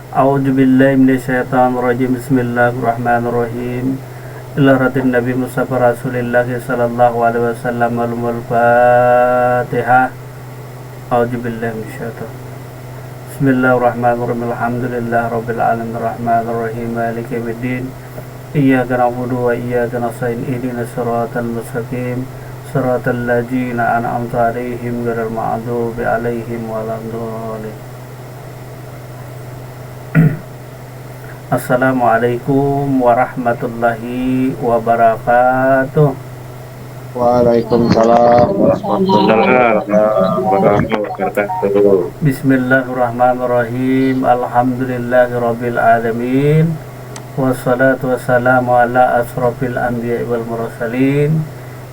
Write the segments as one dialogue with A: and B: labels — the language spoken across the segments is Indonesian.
A: A'udzubillahi minasyaitonirrajim. Bismillahirrahmanirrahim. Ila ratin Nabi Mustafa Rasulillah sallallahu alaihi wasallam. Al-Fatihah. A'udzubillahi minasyaiton. Bismillahirrahmanirrahim. Alhamdulillah rabbil alamin arrahmanir rahim maliki yaumiddin. Iyyaka na'budu wa iyyaka nasta'in. Ihdinas siratal mustaqim. Siratal ladzina an'amta 'alaihim ghairil maghdubi 'alaihim waladdallin. Assalamualaikum warahmatullahi wabarakatuh.
B: Waalaikumsalam warahmatullahi wabarakatuh.
A: Bismillahirrahmanirrahim. Alhamdulillahirabbil alamin. Wassalatu wassalamu ala asrofil anbiya'i wal mursalin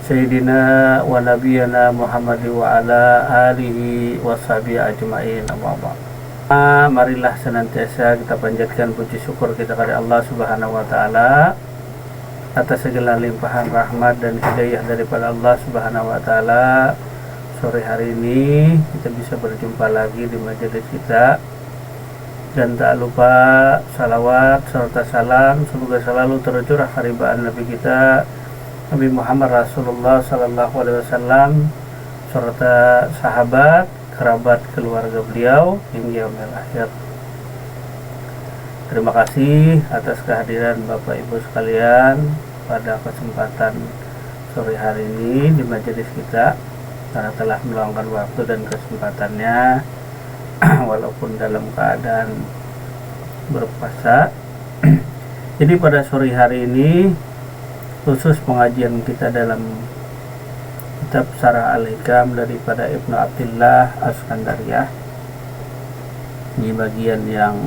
A: Sayyidina wa nabiyana Muhammad wa ala alihi wa sahbihi ajma'in. Marilah senantiasa kita panjatkan puji syukur kita kepada Allah Subhanahu wa taala atas segala limpahan rahmat dan hidayah daripada Allah Subhanahu wa taala. Sore hari ini kita bisa berjumpa lagi di majelis kita, dan tak lupa salawat serta salam semoga selalu tercurah haribaan Nabi kita Nabi Muhammad Rasulullah sallallahu alaihi wasallam serta sahabat, kerabat, keluarga beliau hingga yaumil akhir. Terima kasih atas kehadiran Bapak Ibu sekalian pada kesempatan sore hari ini di majelis kita, karena telah meluangkan waktu dan kesempatannya walaupun dalam keadaan berpuasa. Jadi pada sore hari ini khusus pengajian kita dalam kitab Syarah Al-Hikam daripada Ibnu Athaillah As-Skandariyah. Ini bagian yang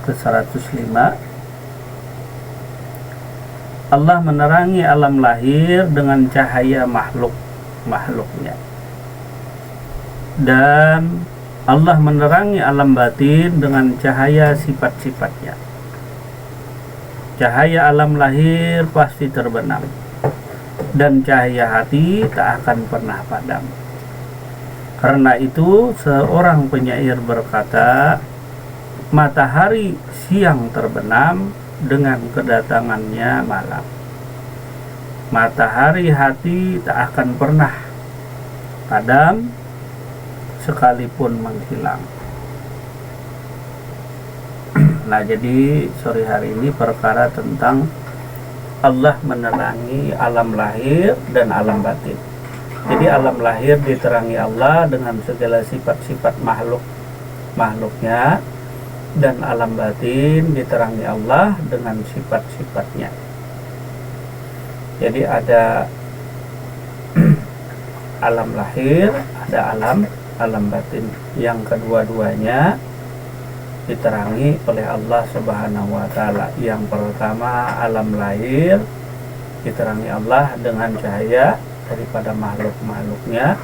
A: ke-105. Allah menerangi alam lahir dengan cahaya makhluknya, dan Allah menerangi alam batin dengan cahaya sifat-sifatnya. Cahaya alam lahir pasti terbenam, dan cahaya hati tak akan pernah padam. Karena itu seorang penyair berkata, matahari siang terbenam dengan kedatangannya malam. Matahari hati tak akan pernah padam sekalipun menghilang. Nah, jadi sore hari ini perkara tentang Allah menerangi alam lahir dan alam batin. Jadi alam lahir diterangi Allah dengan segala sifat-sifat makhluknya, dan alam batin diterangi Allah dengan sifat-sifatnya. Jadi ada alam lahir, ada alam batin, yang kedua-duanya diterangi oleh Allah Subhanahu wa taala. Yang pertama alam lahir diterangi Allah dengan cahaya daripada makhluknya.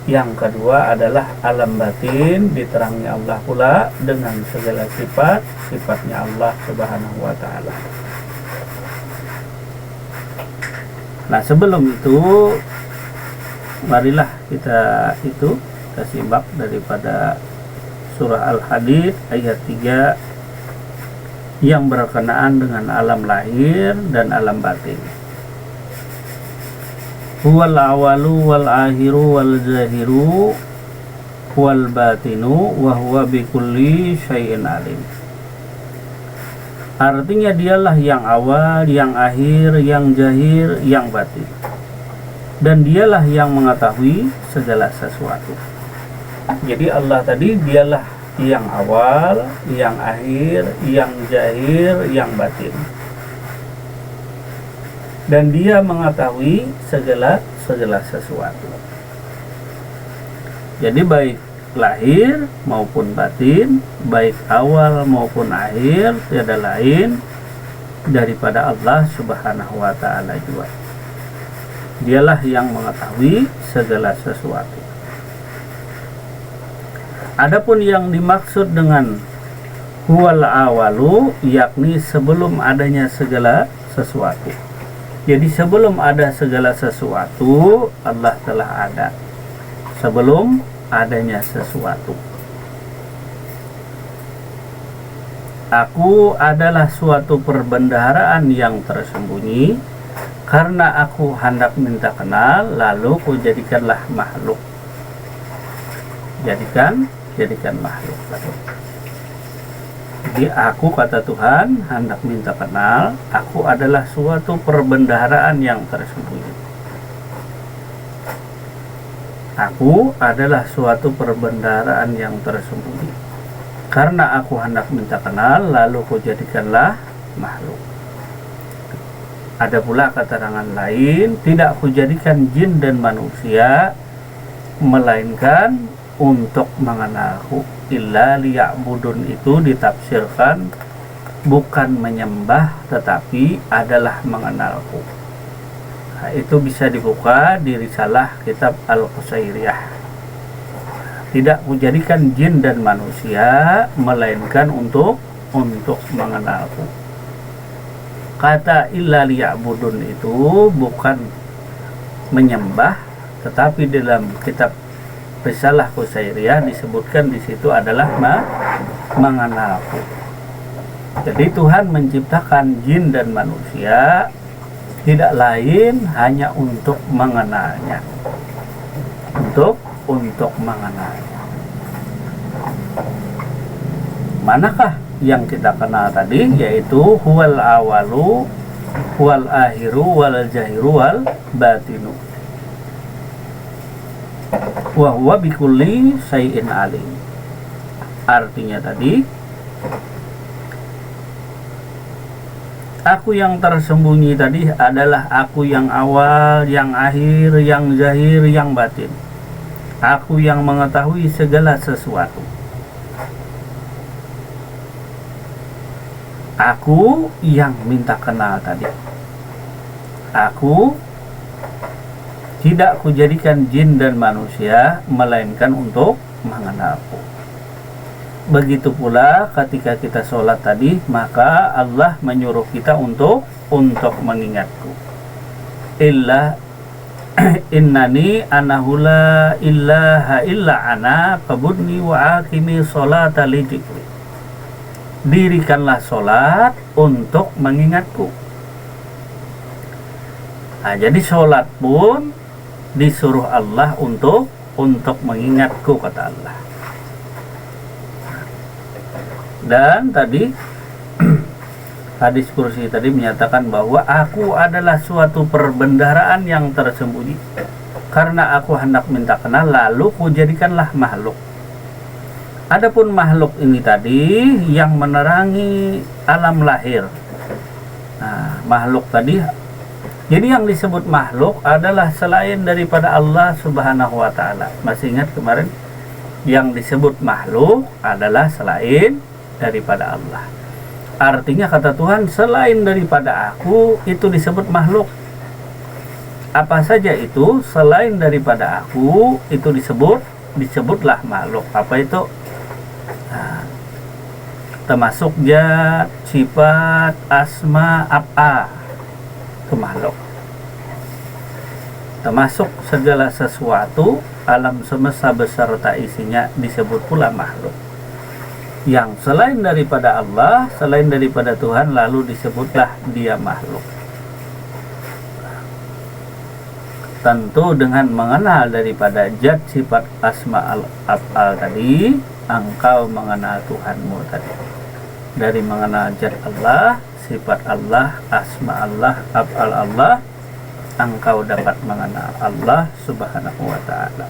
A: Yang kedua adalah alam batin diterangi Allah pula dengan segala sifat-sifatnya Allah Subhanahu wa taala. Nah, sebelum itu marilah kita simak daripada surah Al-Hadid ayat 3 yang berkenaan dengan alam lahir dan alam batin. Huwal awalu wal akhiru wal zahiru wal batinu wa huwa bikulli syai'in alim. Artinya dialah yang awal, yang akhir, yang zahir, yang batin, dan dialah yang mengetahui segala sesuatu. Jadi Allah tadi dialah yang awal, yang akhir, yang zahir, yang batin, dan dia mengetahui segala sesuatu. Jadi baik lahir maupun batin, baik awal maupun akhir, tiada lain daripada Allah Subhanahu wa taala juga. Dialah yang mengetahui segala sesuatu. Adapun yang dimaksud dengan huwal awalu, yakni sebelum adanya segala sesuatu. Jadi sebelum ada segala sesuatu, Allah telah ada. Sebelum adanya sesuatu. Aku adalah suatu perbendaharaan yang tersembunyi, karena aku hendak minta kenal, lalu ku jadikanlah makhluk. Jadikan makhluk. Jadi aku, kata Tuhan, hendak minta kenal, aku adalah suatu perbendaharaan yang tersembunyi. Aku adalah suatu perbendaharaan yang tersembunyi, karena aku hendak minta kenal, lalu ku jadikanlah makhluk. Ada pula keterangan lain, tidak kujadikan jin dan manusia melainkan untuk mengenalku. Illa liya'budun itu ditafsirkan bukan menyembah tetapi adalah mengenalku. Nah, itu bisa dibuka di risalah kitab Al-Qusairiyah. Tidak kujadikan jin dan manusia melainkan untuk mengenalku. Kata illa liya'budun itu bukan menyembah, tetapi dalam kitab Risalah Qusairiyah disebutkan di situ adalah mengenalku. Jadi Tuhan menciptakan jin dan manusia tidak lain hanya untuk mengenalnya. Untuk mengenalnya. Manakah yang kita kenal tadi? Yaitu huwal awalu wal akhiru wal jahiru wal batinu wa huwa bikulli syai'in alim. Artinya tadi, aku yang tersembunyi tadi adalah aku yang awal, yang akhir, yang zahir, yang batin. Aku yang mengetahui segala sesuatu. Aku yang minta kenal tadi. Aku tidak kujadikan jin dan manusia melainkan untuk mengenalku. Begitu pula ketika kita sholat tadi, maka Allah menyuruh kita untuk mengingatku. Illa innani anahu la ilaha illa ana fabudni wa aqimi sholata li dzikri. Dirikanlah sholat untuk mengingatku. Nah, jadi sholat pun disuruh Allah untuk mengingatku, kata Allah. Dan tadi hadis kursi tadi menyatakan bahwa aku adalah suatu perbendaharaan yang tersembunyi, karena aku hendak minta kenal, lalu kujadikanlah makhluk. Adapun makhluk ini tadi yang menerangi alam lahir. Nah, makhluk tadi, jadi yang disebut makhluk adalah selain daripada Allah Subhanahu wa Ta'ala. Masih ingat kemarin? Yang disebut makhluk adalah selain daripada Allah. Artinya kata Tuhan, selain daripada aku itu disebut makhluk. Apa saja itu selain daripada aku itu disebutlah makhluk. Apa itu? Nah, termasuk zat, sifat, asma, af'al. Itu makhluk. Termasuk segala sesuatu alam semesta beserta isinya disebut pula makhluk. Yang selain daripada Allah, selain daripada Tuhan, lalu disebutlah dia makhluk. Tentu dengan mengenal daripada zat, sifat, asma, af'al tadi, engkau mengenal Tuhanmu tadi. Dari mengenal zat Allah, sifat Allah, asma Allah, af'al Allah, engkau dapat mengenal Allah Subhanahu wa Ta'ala.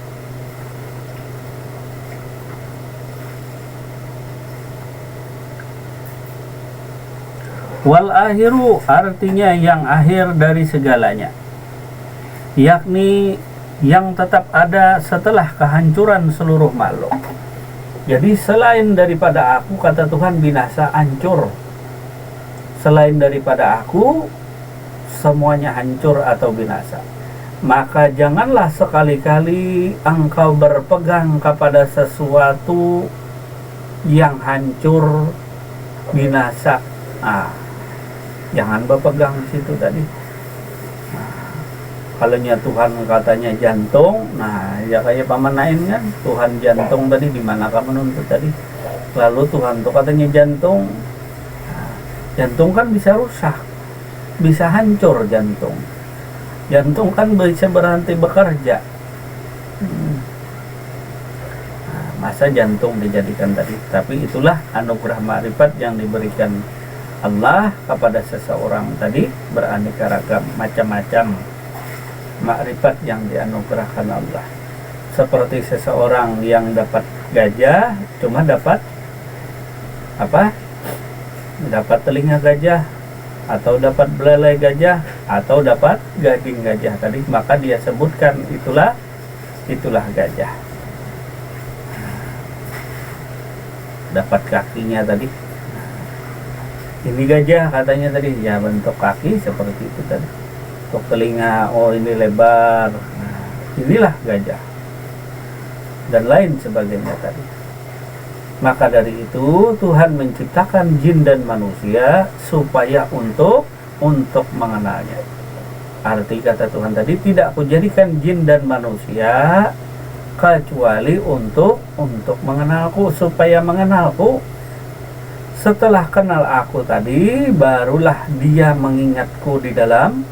A: Wal akhiru artinya yang akhir dari segalanya, yakni yang tetap ada setelah kehancuran seluruh makhluk. Jadi selain daripada aku, kata Tuhan, binasa, hancur. Selain daripada aku, semuanya hancur atau binasa. Maka janganlah sekali-kali engkau berpegang kepada sesuatu yang hancur, binasa. Jangan berpegang di situ tadi. Kalau Tuhan katanya jantung, ya kayak Paman Naim kan, Tuhan jantung tadi di mana kamu menuntut tadi. Lalu Tuhan tuh katanya jantung, Jantung kan bisa rusak, bisa hancur jantung. Jantung kan bisa berhenti bekerja. Nah, masa jantung dijadikan tadi? Tapi itulah anugerah ma'rifat yang diberikan Allah kepada seseorang tadi, beraneka ragam macam-macam ma'rifat yang dianugerahkan Allah. Seperti seseorang yang dapat gajah cuma dapat apa? Dapat telinga gajah, atau dapat belalai gajah, atau dapat gading gajah tadi, maka dia sebutkan itulah gajah. Dapat kakinya tadi, ini gajah katanya tadi, ya bentuk kaki seperti itu tadi. Untuk telinga, oh ini lebar, nah, inilah gajah, dan lain sebagainya tadi. Maka dari itu Tuhan menciptakan jin dan manusia supaya untuk mengenalnya. Arti kata Tuhan tadi, tidak aku jadikan jin dan manusia kecuali untuk mengenalku, supaya mengenalku. Setelah kenal aku tadi, barulah dia mengingatku di dalam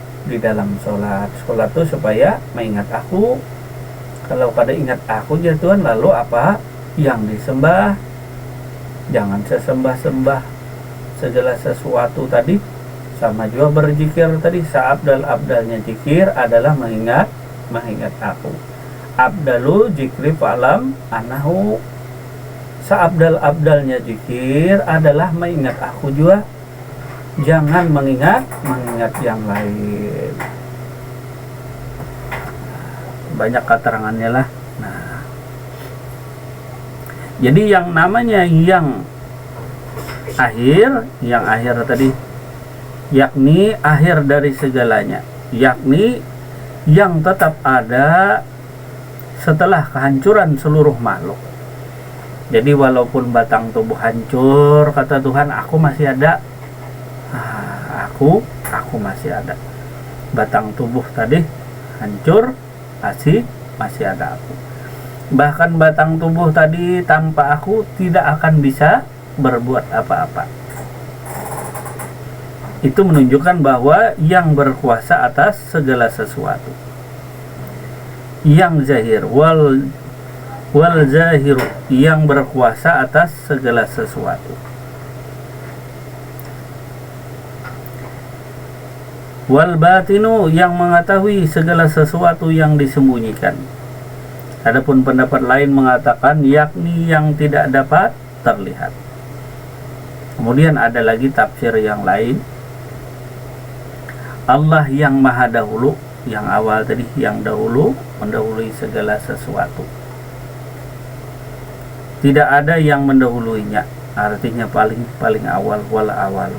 A: sholat. Sholat itu supaya mengingat aku. Kalau pada ingat aku ya Tuhan, lalu apa yang disembah? Jangan sesembah-sembah segala sesuatu tadi. Sama juga berzikir tadi, seabdal-abdalnya zikir adalah mengingat aku. Abdalu zikri fa'lam anahu. Seabdal-abdalnya zikir adalah mengingat aku juga. Jangan mengingat yang lain. Banyak keterangannya lah. Nah, jadi yang namanya yang akhir tadi, yakni akhir dari segalanya, yakni yang tetap ada setelah kehancuran seluruh makhluk. Jadi walaupun batang tubuh hancur, kata Tuhan, aku masih ada. Aku masih ada. Batang tubuh tadi hancur, masih ada aku. Bahkan batang tubuh tadi tanpa aku tidak akan bisa berbuat apa-apa. Itu menunjukkan bahwa yang berkuasa atas segala sesuatu, yang zahir wal zahiru, yang berkuasa atas segala sesuatu, wal batinu, yang mengetahui segala sesuatu yang disembunyikan. Adapun pendapat lain mengatakan yakni yang tidak dapat terlihat. Kemudian ada lagi tafsir yang lain, Allah yang maha dahulu, yang awal tadi, yang dahulu, mendahului segala sesuatu. Tidak ada yang mendahuluinya, artinya paling awal, wal awal.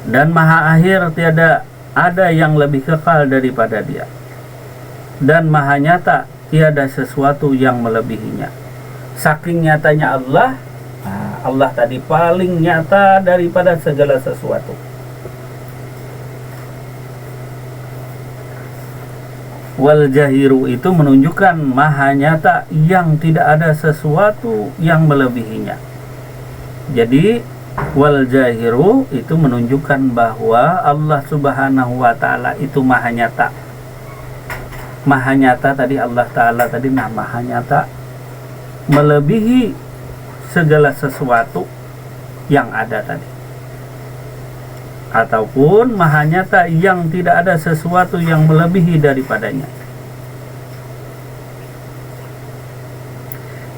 A: Dan maha akhir, tiada ada yang lebih kekal daripada dia. Dan maha nyata, tiada sesuatu yang melebihinya. Saking nyatanya Allah, Allah tadi paling nyata daripada segala sesuatu. Wal jahiru itu menunjukkan maha nyata yang tidak ada sesuatu yang melebihinya. Jadi wal jahiru itu menunjukkan bahwa Allah Subhanahu wa ta'ala itu maha nyata. Maha nyata tadi, Allah ta'ala tadi maha nyata, melebihi segala sesuatu yang ada tadi. Ataupun maha nyata yang tidak ada sesuatu yang melebihi daripadanya.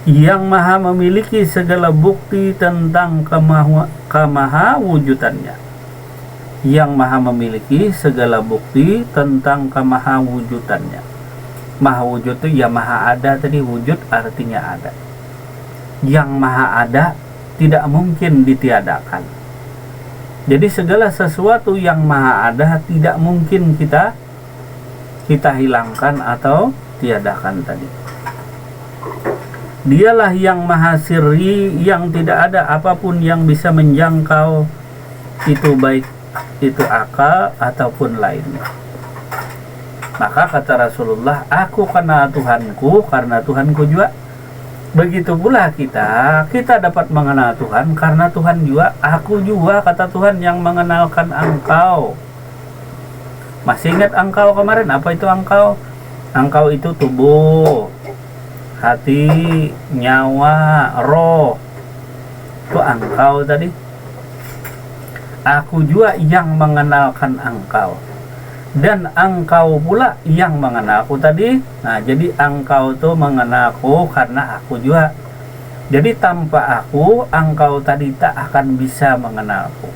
A: Yang maha memiliki segala bukti tentang kemaha wujudannya. Yang maha memiliki segala bukti tentang kemaha wujudannya. Maha wujud itu ya maha ada tadi, wujud artinya ada. Yang maha ada tidak mungkin ditiadakan. Jadi segala sesuatu yang maha ada tidak mungkin kita hilangkan atau tiadakan tadi. Dialah yang maha sirri, yang tidak ada apapun yang bisa menjangkau itu, baik itu akal ataupun lainnya. Maka kata Rasulullah, aku kenal Tuhanku karena Tuhanku juga Begitu pula kita dapat mengenal Tuhan karena Tuhan juga, aku juga kata Tuhan yang mengenalkan engkau. Masih ingat engkau kemarin? Apa itu engkau? Engkau itu tubuh, hati, nyawa, roh. Itu engkau tadi. Aku juga yang mengenalkan engkau. Dan engkau pula yang mengenalku tadi. Nah, jadi engkau tuh mengenalku karena aku juga. Jadi tanpa aku, engkau tadi tak akan bisa mengenalku.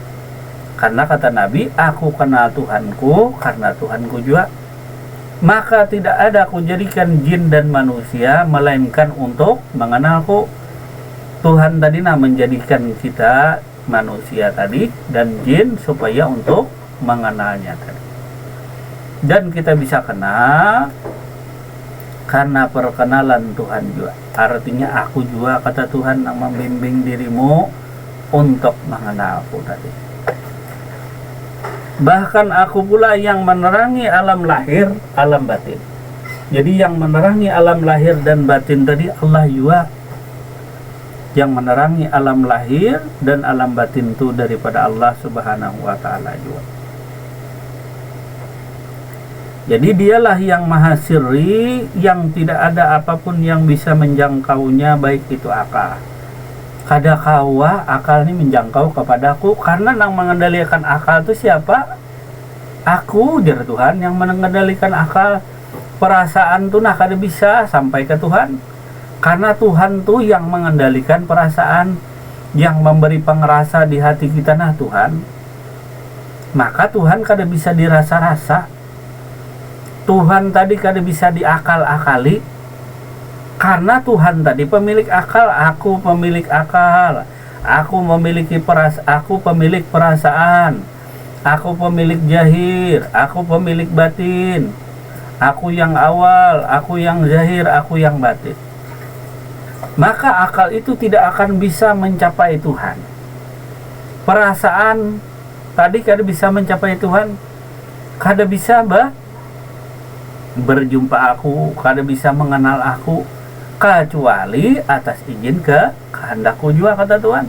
A: Karena kata Nabi, aku kenal Tuhanku karena Tuhanku juga. Maka tidak ada aku jadikan jin dan manusia melainkan untuk mengenalku. Tuhan tadi menjadikan kita manusia tadi dan jin supaya untuk mengenalnya tadi. Dan kita bisa kenal karena perkenalan Tuhan juga. Artinya aku juga kata Tuhan yang membimbing dirimu untuk mengenalku tadi. Bahkan aku pula yang menerangi alam lahir, alam batin. Jadi yang menerangi alam lahir dan batin tadi Allah juga. Yang menerangi alam lahir dan alam batin itu daripada Allah Subhanahu wa ta'ala juga. Jadi dialah yang maha sirri, yang tidak ada apapun yang bisa menjangkaunya, baik itu akal. Kada kawa akal ini menjangkau kepadaku, karena yang mengendalikan akal itu siapa? Aku, jar Tuhan, yang mengendalikan akal. Perasaan tuh kada bisa sampai ke Tuhan, karena Tuhan tuh yang mengendalikan perasaan, yang memberi pengerasa di hati kita Tuhan. Maka Tuhan kada bisa dirasa-rasa. Tuhan tadi kada bisa diakal-akali, karena Tuhan tadi pemilik akal, aku pemilik akal, aku memiliki aku pemilik perasaan, aku pemilik zahir, aku pemilik batin, aku yang awal, aku yang zahir, aku yang batin. Maka akal itu tidak akan bisa mencapai Tuhan. Perasaan tadi kada bisa mencapai Tuhan, kada bisa berjumpa aku, kada bisa mengenal aku, kecuali atas izin kehendakku juga kata Tuhan.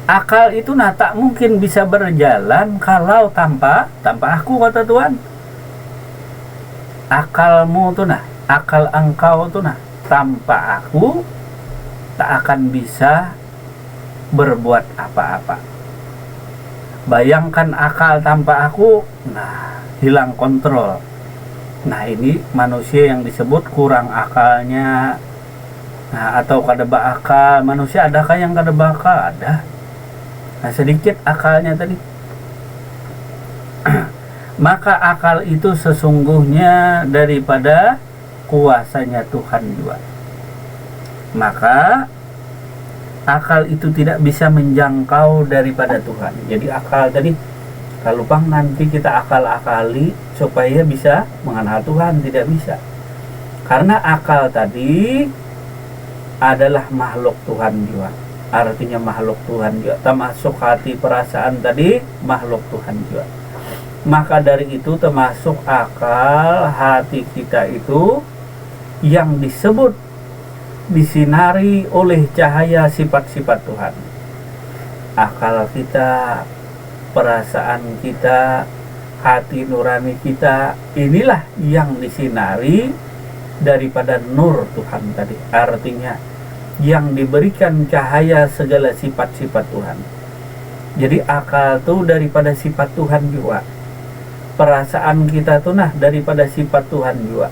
A: Akal itu tak mungkin bisa berjalan kalau tanpa aku kata Tuhan. Akalmu tuh akal engkau tuh tanpa aku tak akan bisa berbuat apa-apa. Bayangkan akal tanpa aku, hilang kontrol. Ini manusia yang disebut kurang akalnya. Atau kada bakal. Manusia adakah yang kada bakal? Ada. Sedikit akalnya tadi. Maka akal itu sesungguhnya daripada kuasanya Tuhan juga. Maka akal itu tidak bisa menjangkau daripada Tuhan. Jadi akal tadi, kalau nanti kita akal-akali supaya bisa mengenal Tuhan, tidak bisa. Karena akal tadi adalah makhluk Tuhan juga. Artinya makhluk Tuhan juga. Termasuk hati perasaan tadi makhluk Tuhan juga. Maka dari itu termasuk akal hati kita itu yang disebut disinari oleh cahaya sifat-sifat Tuhan. Akal kita, perasaan kita, hati nurani kita, inilah yang disinari daripada nur Tuhan tadi. Artinya yang diberikan cahaya segala sifat-sifat Tuhan. Jadi akal tuh daripada sifat Tuhan juga. Perasaan kita tuh daripada sifat Tuhan juga.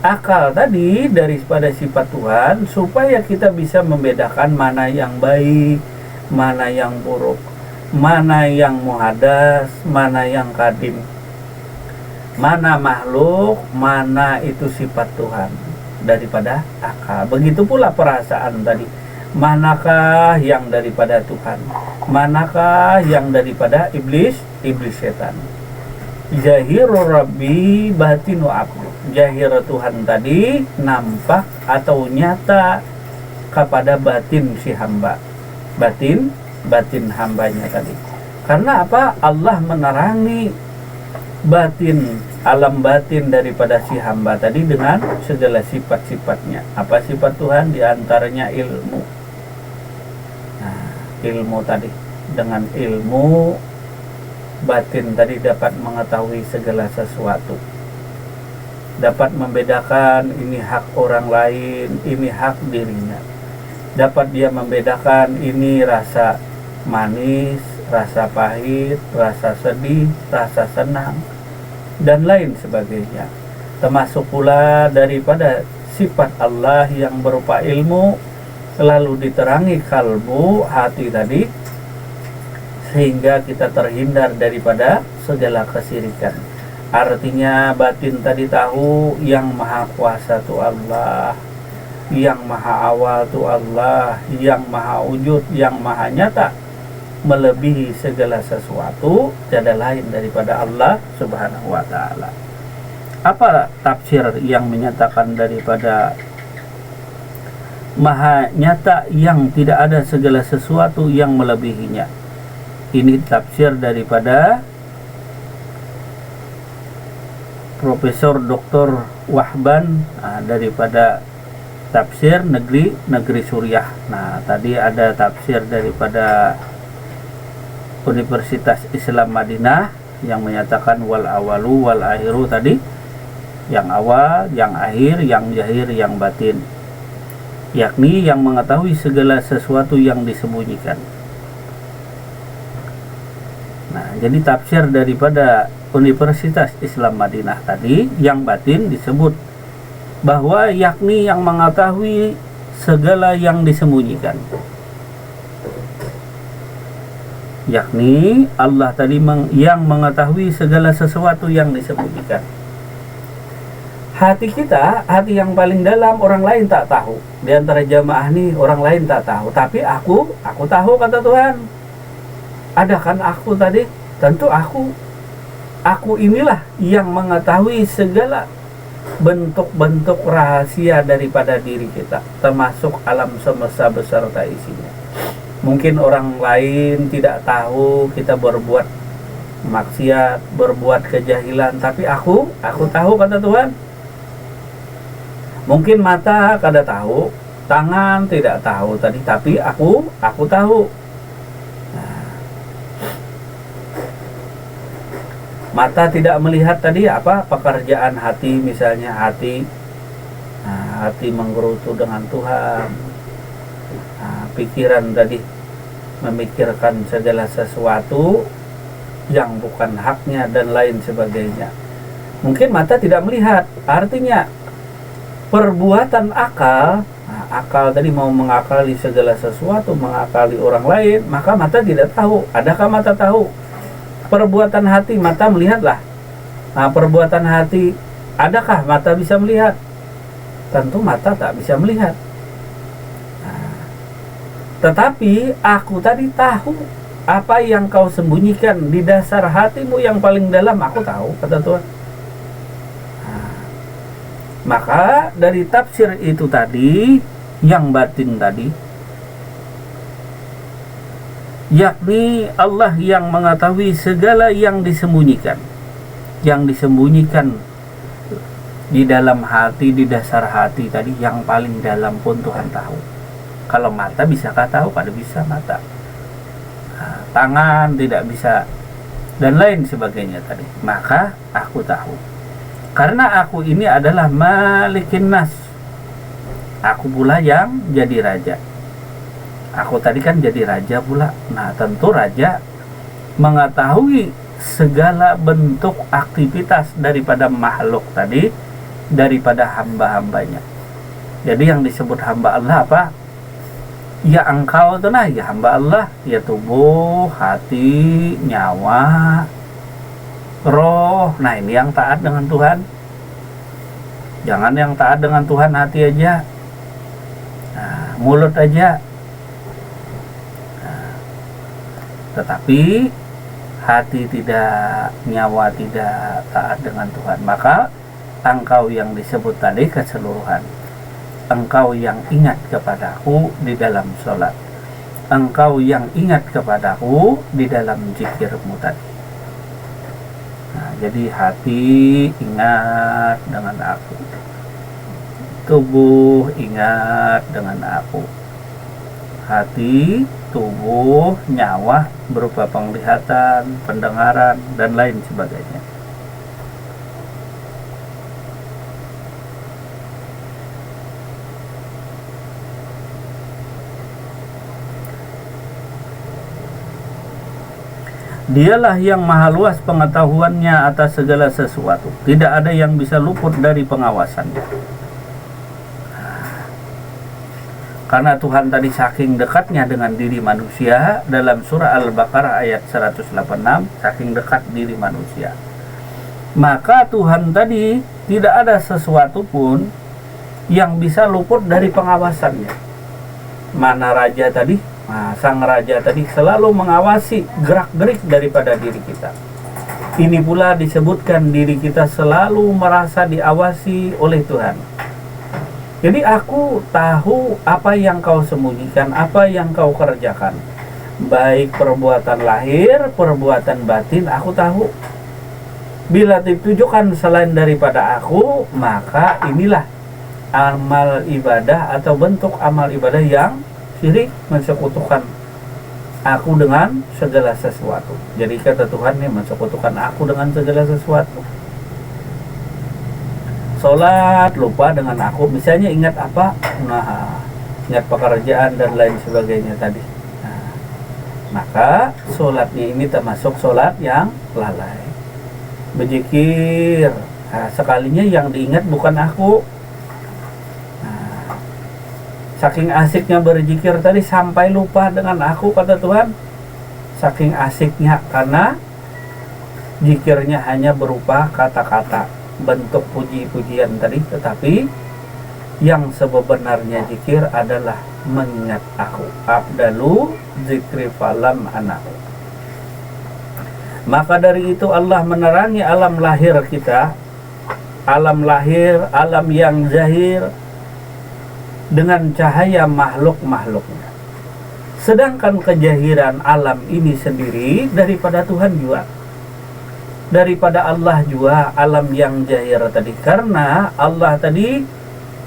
A: Akal tadi daripada sifat Tuhan, supaya kita bisa membedakan mana yang baik, mana yang buruk, mana yang muhadas, mana yang kadim, mana makhluk, mana itu sifat Tuhan daripada akal. Begitu pula perasaan tadi, manakah yang daripada Tuhan, manakah yang daripada iblis setan. Zahirur Rabbi batinu abdu. Zahir Tuhan tadi nampak atau nyata kepada batin si hamba. Batin hambanya tadi. Karena apa? Allah menerangi batin alam batin daripada si hamba tadi dengan segala sifat-sifatnya. Apa sifat Tuhan? Di antaranya ilmu. Nah, ilmu tadi, dengan ilmu batin tadi dapat mengetahui segala sesuatu, dapat membedakan ini hak orang lain, ini hak dirinya. Dapat dia membedakan ini rasa manis, rasa pahit, rasa sedih, rasa senang, dan lain sebagainya. Termasuk pula daripada sifat Allah yang berupa ilmu selalu diterangi kalbu, hati tadi, sehingga kita terhindar daripada segala kesirikan. Artinya batin tadi tahu yang maha kuasa itu Allah, yang maha awal itu Allah, yang maha wujud, yang maha nyata, melebihi segala sesuatu, tiada lain daripada Allah Subhanahu wa ta'ala. Apa tafsir yang menyatakan daripada maha nyata yang tidak ada segala sesuatu yang melebihinya? Ini tafsir daripada Profesor Dr. Wahban, daripada tafsir negeri Suriah. Nah, tadi ada tafsir daripada Universitas Islam Madinah yang menyatakan wal awalu wal akhiru tadi, yang awal, yang akhir, yang zahir, yang batin, yakni yang mengetahui segala sesuatu yang disembunyikan. Nah, jadi tafsir daripada Universitas Islam Madinah tadi, yang batin disebut bahwa yakni yang mengetahui segala yang disembunyikan, yakni Allah tadi yang mengetahui segala sesuatu yang disembunyikan. Hati kita, hati yang paling dalam, orang lain tak tahu. Di antara jamaah nih orang lain tak tahu, tapi aku tahu, kata Tuhan. Ada kan aku tadi? Tentu aku inilah yang mengetahui segala bentuk-bentuk rahasia daripada diri kita, termasuk alam semesta beserta isinya. Mungkin orang lain tidak tahu kita berbuat maksiat, berbuat kejahilan, tapi aku tahu, kata Tuhan. Mungkin mata kada tahu, tangan tidak tahu tadi, tapi aku tahu. Nah, mata tidak melihat tadi apa pekerjaan hati, misalnya hati, hati menggerutu dengan Tuhan. Pikiran tadi memikirkan segala sesuatu yang bukan haknya dan lain sebagainya. Mungkin mata tidak melihat, artinya perbuatan akal, akal tadi mau mengakali segala sesuatu, mengakali orang lain, maka mata tidak tahu. Adakah mata tahu? Perbuatan hati, mata melihatlah. Nah, perbuatan hati, adakah mata bisa melihat? Tentu mata tak bisa melihat. Tetapi aku tadi tahu apa yang kau sembunyikan di dasar hatimu yang paling dalam, aku tahu, kata Tuhan. Maka dari tafsir itu tadi, yang batin tadi, yakni Allah yang mengetahui segala yang disembunyikan. Yang disembunyikan di dalam hati, di dasar hati tadi, yang paling dalam pun Tuhan tahu. Kalau mata bisakah tahu? Pada bisa mata. Tangan tidak bisa, dan lain sebagainya tadi. Maka aku tahu. Karena aku ini adalah Malikin Nas. Aku pula yang jadi raja. Aku tadi kan jadi raja pula. Nah, tentu raja mengetahui segala bentuk aktivitas daripada makhluk tadi, daripada hamba-hambanya. Jadi yang disebut hamba Allah apa? Ya engkau itu nah, ya hamba Allah, ya tubuh, hati, nyawa, roh. Nah, ini yang taat dengan Tuhan. Jangan yang taat dengan Tuhan hati aja, mulut aja. Tetapi hati tidak, nyawa tidak taat dengan Tuhan, maka engkau yang disebut tadi keseluruhan. Engkau yang ingat kepadaku di dalam sholat, engkau yang ingat kepadaku di dalam zikirmu tadi. Nah, Jadi hati ingat dengan aku, tubuh ingat dengan aku. Hati, tubuh, nyawa berupa penglihatan, pendengaran, dan lain sebagainya. Dialah yang maha luas pengetahuannya atas segala sesuatu. Tidak ada yang bisa luput dari pengawasannya. Karena Tuhan tadi saking dekatnya dengan diri manusia, dalam surah Al-Baqarah ayat 186, saking dekat diri manusia. Maka Tuhan tadi tidak ada sesuatu pun yang bisa luput dari pengawasannya. Mana raja tadi? Nah, sang raja tadi selalu mengawasi gerak-gerik daripada diri kita. Ini pula disebutkan diri kita selalu merasa diawasi oleh Tuhan. Jadi aku tahu apa yang kau sembunyikan, apa yang kau kerjakan. Baik perbuatan lahir, perbuatan batin, aku tahu. Bila ditujukan selain daripada aku, maka inilah amal ibadah atau bentuk amal ibadah yang syirik, mensekutukan aku dengan segala sesuatu. Jadi kata Tuhan nih, mensekutukan aku dengan segala sesuatu. Sholat lupa dengan aku, misalnya ingat apa? Nah, ingat pekerjaan dan lain sebagainya tadi. Nah, maka sholatnya ini termasuk sholat yang lalai. Berzikir, nah, sekalinya yang diingat bukan aku. Saking asiknya berzikir tadi sampai lupa dengan aku, kata Tuhan. Saking asiknya, karena zikirnya hanya berupa kata-kata, bentuk puji-pujian tadi. Tetapi yang sebenarnya zikir adalah mengingat aku. Abdalu zikri falam anahu. Maka dari itu Allah menerangi alam lahir kita, alam lahir, alam yang zahir, dengan cahaya makhluk-makhluknya. Sedangkan kejahiran alam ini sendiri daripada Tuhan juga, daripada Allah juga, alam yang zahir tadi. Karena Allah tadi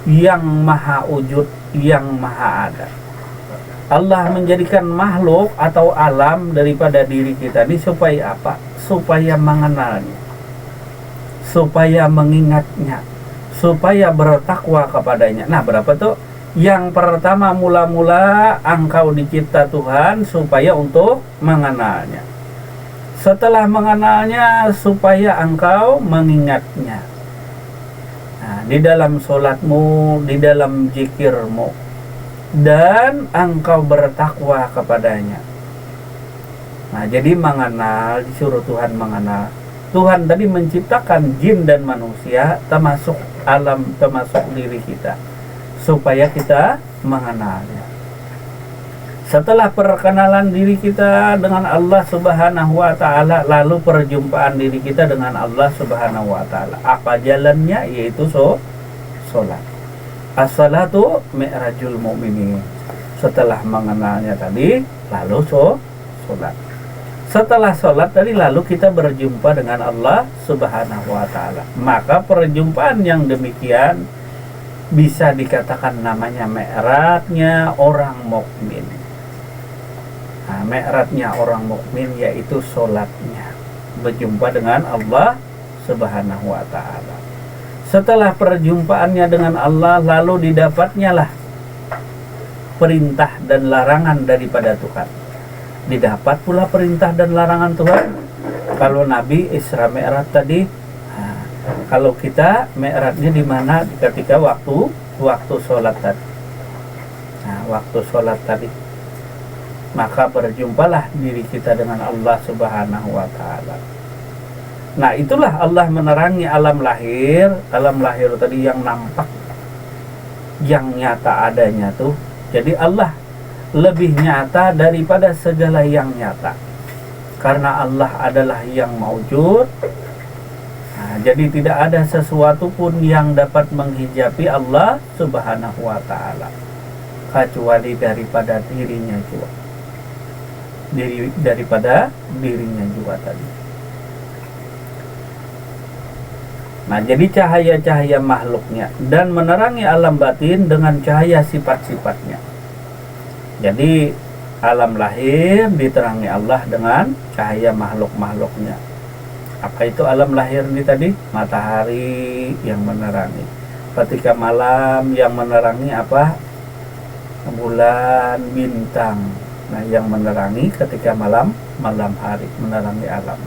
A: yang maha wujud, yang maha ada. Allah menjadikan makhluk atau alam daripada diri kita ini supaya apa? Supaya mengenalnya, supaya mengingatnya, supaya bertakwa kepadanya. Nah, berapa tuh? Yang pertama, mula-mula engkau dicipta Tuhan supaya untuk mengenalnya. Setelah mengenalnya, supaya engkau mengingatnya. Nah, di dalam sholatmu, di dalam zikirmu, dan engkau bertakwa kepadanya. Nah, jadi mengenal, disuruh Tuhan mengenal. Tuhan tadi menciptakan jin dan manusia, termasuk alam, termasuk diri kita, supaya kita mengenalnya. Setelah perkenalan diri kita dengan Allah Subhanahu wa Ta'ala, lalu perjumpaan diri kita dengan Allah Subhanahu wa Ta'ala. Apa jalannya? Yaitu sholat. As-salatu mi'rajul mu'minin. Setelah mengenalnya tadi, lalu sholat. Setelah sholat tadi, lalu kita berjumpa dengan Allah Subhanahu wa Ta'ala. Maka perjumpaan yang demikian bisa dikatakan namanya mi'rajnya orang mukmin. Nah, mi'rajnya orang mukmin yaitu sholatnya, berjumpa dengan Allah Subhanahu wa Ta'ala. Setelah perjumpaannya dengan Allah, lalu didapatnya lah perintah dan larangan daripada Tuhan. Didapat pula perintah dan larangan Tuhan. Kalau Nabi Isra Mi'raj tadi, kalau kita mi'rajnya di mana? Ketika waktu sholat tadi. Nah, waktu sholat tadi, maka berjumpalah diri kita dengan Allah Subhanahu wa Ta'ala. Nah, itulah Allah menerangi alam lahir tadi yang nampak, yang nyata adanya tuh. Jadi Allah lebih nyata daripada segala yang nyata, karena Allah adalah yang maujud. Nah, jadi tidak ada sesuatu pun yang dapat menghijabi Allah Subhanahu wa Ta'ala kecuali daripada dirinya juga. Daripada dirinya juga tadi. Nah, jadi cahaya-cahaya makhluknya dan menerangi alam batin dengan cahaya sifat-sifatnya. Jadi alam lahir diterangi Allah dengan cahaya makhluk-makhluknya. Apa itu alam lahir ini tadi? Matahari yang menerangi. Ketika malam yang menerangi apa? Bulan, bintang. Nah, yang menerangi ketika malam hari menerangi alam.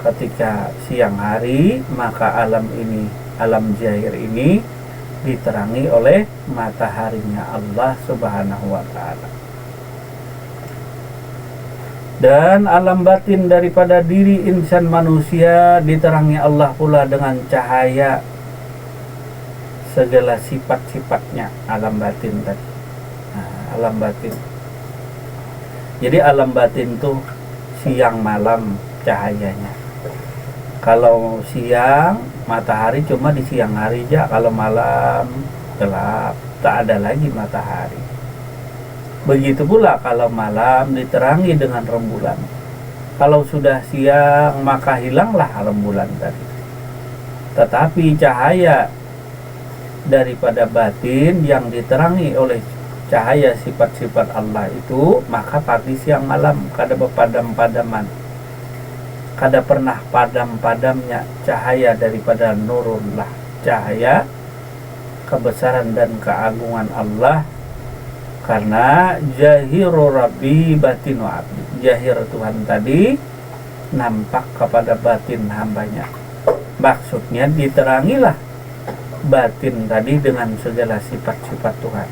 A: Ketika siang hari maka alam ini, alam zahir ini diterangi oleh mataharinya Allah Subhanahu wa taala. Dan alam batin daripada diri insan manusia diterangi Allah pula dengan cahaya segala sifat-sifatnya, alam batin tadi. Nah, alam batin. Jadi alam batin tuh siang malam cahayanya. Kalau siang matahari cuma di siang hari aja, kalau malam gelap, tak ada lagi matahari. Begitu pula kalau malam diterangi dengan rembulan. Kalau sudah siang maka hilanglah rembulan tadi. Tetapi cahaya daripada batin yang diterangi oleh cahaya sifat-sifat Allah itu, maka pagi siang malam kada berpadam-padaman. Kada pernah padam-padamnya cahaya daripada nurullah, cahaya kebesaran dan keagungan Allah. Karena jahiru rabbi batinu abdi, jahir Tuhan tadi nampak kepada batin hambanya. Maksudnya diterangilah batin tadi dengan segala sifat-sifat Tuhan.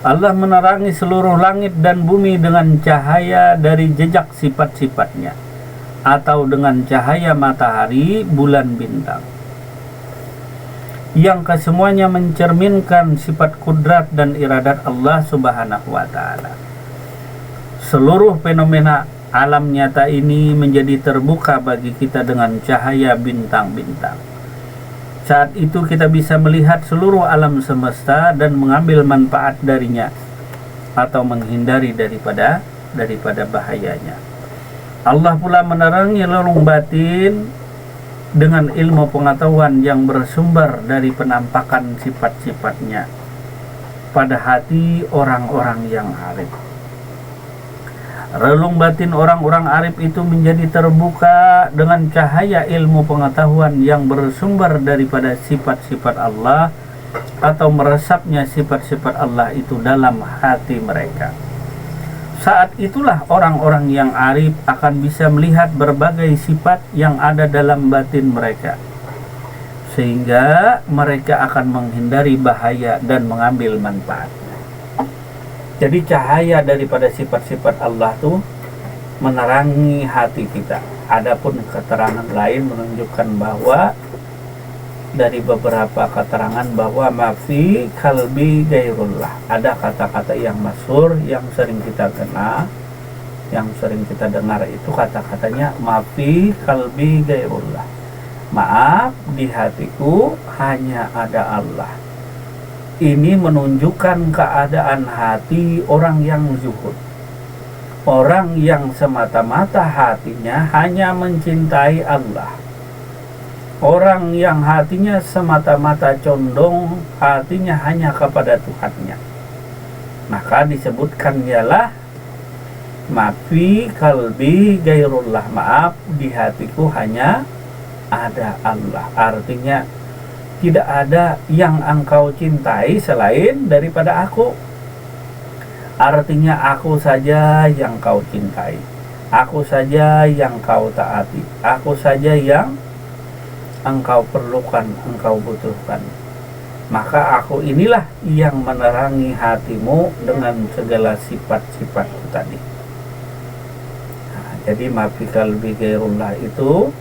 A: Allah menerangi seluruh langit dan bumi dengan cahaya dari jejak sifat-sifatnya, atau dengan cahaya matahari, bulan, bintang, yang kesemuanya mencerminkan sifat kudrat dan iradat Allah Subhanahu wa ta'ala. Seluruh fenomena alam nyata ini menjadi terbuka bagi kita dengan cahaya bintang-bintang. Saat itu kita bisa melihat seluruh alam semesta dan mengambil manfaat darinya atau menghindari daripada bahayanya. Allah pula menerangi lorong batin dengan ilmu pengetahuan yang bersumber dari penampakan sifat-sifatnya pada hati orang-orang yang arif. Relung batin orang-orang arif itu menjadi terbuka dengan cahaya ilmu pengetahuan yang bersumber daripada sifat-sifat Allah atau meresapnya sifat-sifat Allah itu dalam hati mereka. Saat itulah orang-orang yang arif akan bisa melihat berbagai sifat yang ada dalam batin mereka, sehingga mereka akan menghindari bahaya dan mengambil manfaat. Jadi cahaya daripada sifat-sifat Allah tuh menerangi hati kita. Adapun keterangan lain menunjukkan bahwa dari beberapa keterangan bahwa mafi kalbi gairullah, ada kata-kata yang masyhur yang sering kita kenal, yang sering kita dengar itu kata-katanya mafi kalbi gairullah. Maaf, di hatiku hanya ada Allah. Ini menunjukkan keadaan hati orang yang zuhud, orang yang semata-mata hatinya hanya mencintai Allah, orang yang hatinya semata-mata condong, hatinya hanya kepada Tuhannya. Maka disebutkan ialah mafi kalbi gairullah, maaf di hatiku hanya ada Allah. Artinya tidak ada yang engkau cintai selain daripada aku. Artinya aku saja yang kau cintai, aku saja yang kau taati, aku saja yang engkau perlukan, engkau butuhkan. Maka aku inilah yang menerangi hatimu dengan segala sifat-sifat tadi. Nah, jadi mafi kalbi gairullah itu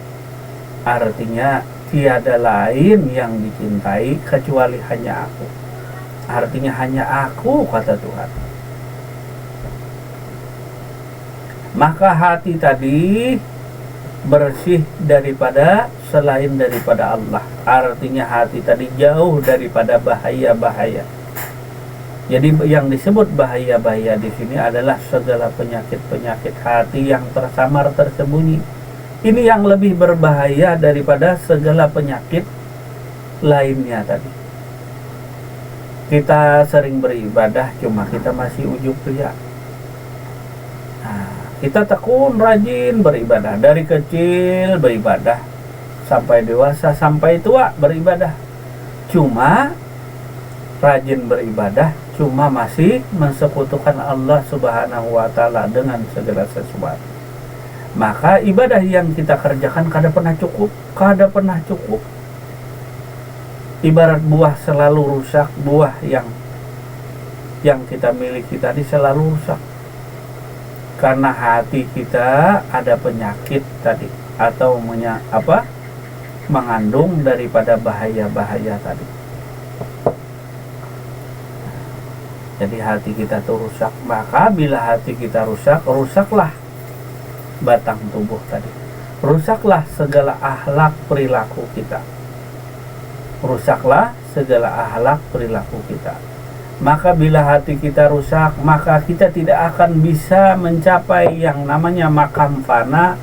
A: artinya tiada lain yang dicintai kecuali hanya aku. Artinya hanya aku, kata Tuhan. Maka hati tadi bersih daripada selain daripada Allah. Artinya hati tadi jauh daripada bahaya-bahaya Jadi yang disebut bahaya-bahaya di sini adalah segala penyakit-penyakit hati yang tersamar tersembunyi. Ini yang lebih berbahaya daripada segala penyakit lainnya tadi. Kita sering beribadah, cuma kita masih ujub riya. Nah, kita tekun rajin beribadah, dari kecil beribadah sampai dewasa, sampai tua beribadah. Cuma rajin beribadah, cuma masih mensekutukan Allah Subhanahu wa Ta'ala dengan segala sesuatu. Maka ibadah yang kita kerjakan kada pernah cukup. Ibarat buah selalu rusak, buah yang kita miliki tadi selalu rusak. Karena hati kita ada penyakit tadi, atau mengandung daripada bahaya-bahaya tadi. Jadi hati kita tuh rusak. Maka bila hati kita rusak, rusaklah batang tubuh tadi. Rusaklah segala akhlak perilaku kita. Maka bila hati kita rusak, maka kita tidak akan bisa mencapai yang namanya makam fana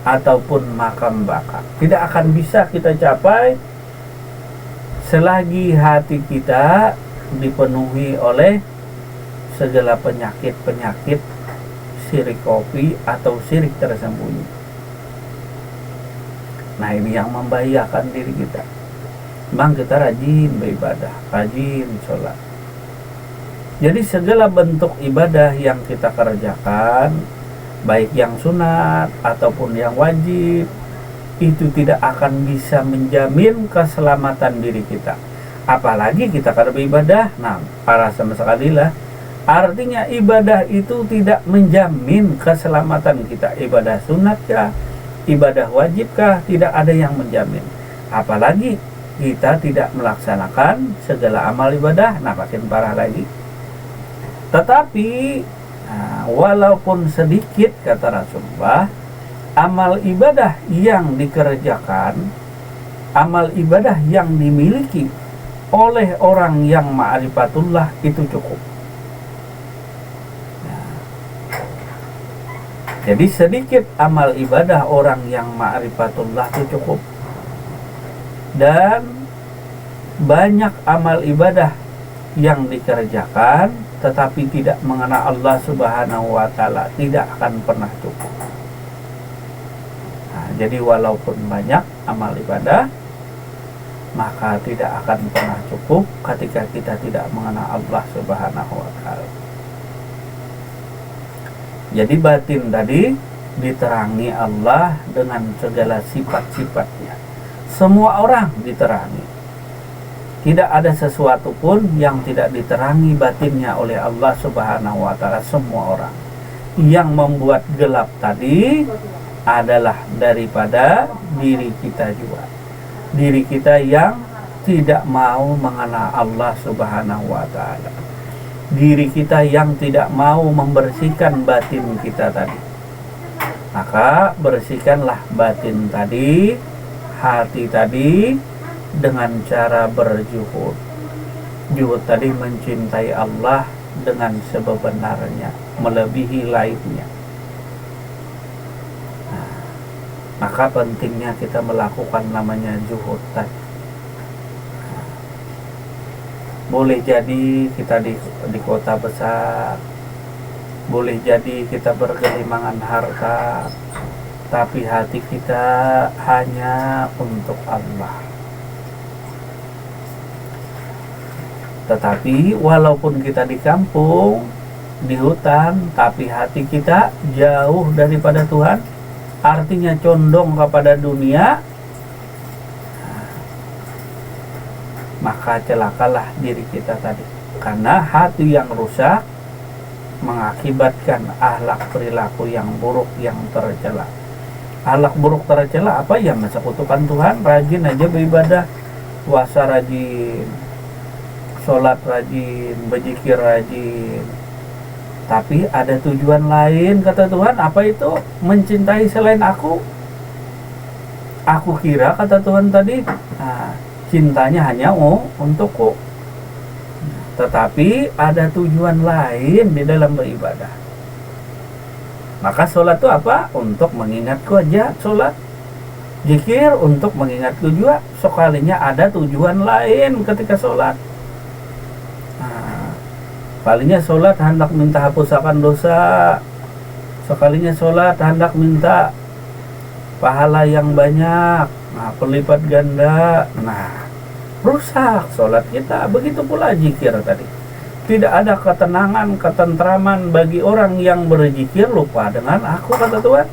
A: ataupun makam baka. Tidak akan bisa kita capai selagi hati kita dipenuhi oleh segala penyakit-penyakit syirik kopi atau syirik tersembunyi. Nah, ini yang membahayakan diri kita. Bang, kita rajin beribadah, rajin sholat. Jadi segala bentuk ibadah yang kita kerjakan, baik yang sunat ataupun yang wajib, itu tidak akan bisa menjamin keselamatan diri kita. Apalagi kita kada beribadah. Nah, para sama sekali lah. Artinya ibadah itu tidak menjamin keselamatan kita. Ibadah sunatkah, ibadah wajibkah, tidak ada yang menjamin. Apalagi kita tidak melaksanakan segala amal ibadah. Nah, makin parah lagi. Tetapi walaupun sedikit, kata Rasulullah, amal ibadah yang dikerjakan, amal ibadah yang dimiliki oleh orang yang ma'rifatullah itu cukup. Jadi sedikit amal ibadah orang yang ma'rifatullah itu cukup. Dan banyak amal ibadah yang dikerjakan tetapi tidak mengenal Allah Subhanahu wa Ta'ala tidak akan pernah cukup. Nah, jadi walaupun banyak amal ibadah, maka tidak akan pernah cukup ketika kita tidak mengenal Allah Subhanahu wa Ta'ala. Jadi batin tadi diterangi Allah dengan segala sifat-sifatnya. Semua orang diterangi. Tidak ada sesuatu pun yang tidak diterangi batinnya oleh Allah Subhanahu wa Ta'ala. Semua orang. Yang membuat gelap tadi adalah daripada diri kita juga. Diri kita yang tidak mau mengenal Allah Subhanahu wa Ta'ala. Diri kita yang tidak mau membersihkan batin kita tadi. Maka bersihkanlah batin tadi, hati tadi, dengan cara berjuhud. Juhud tadi mencintai Allah dengan sebenarnya, melebihi lainnya. Nah, maka pentingnya kita melakukan namanya juhud tadi. Boleh jadi kita di kota besar, boleh jadi kita bergelimangan harta, tapi hati kita hanya untuk Allah. Tetapi walaupun kita di kampung, di hutan, tapi hati kita jauh daripada Tuhan, artinya condong kepada dunia, maka celakalah diri kita tadi. Karena hati yang rusak mengakibatkan akhlak perilaku yang buruk, yang tercela. Akhlak buruk tercela apa? Ya mensekutukan Tuhan, rajin aja beribadah, puasa rajin, sholat rajin, berzikir rajin, tapi ada tujuan lain, kata Tuhan. Apa itu? Mencintai selain aku. Aku kira, kata Tuhan tadi, cintanya hanya untukku. tetapi ada tujuan lain di dalam beribadah. Maka sholat itu apa? Untuk mengingatku aja sholat. Zikir untuk mengingatku juga. Sekalinya ada tujuan lain ketika sholat. Nah, sekalinya sholat hendak minta hapusakan dosa. Sekalinya sholat hendak minta pahala yang banyak. Nah, berlipat ganda. Nah, rusak sholat kita. Begitu pula zikir tadi. Tidak ada ketenangan, ketentraman bagi orang yang berzikir lupa dengan aku, kata Tuhan.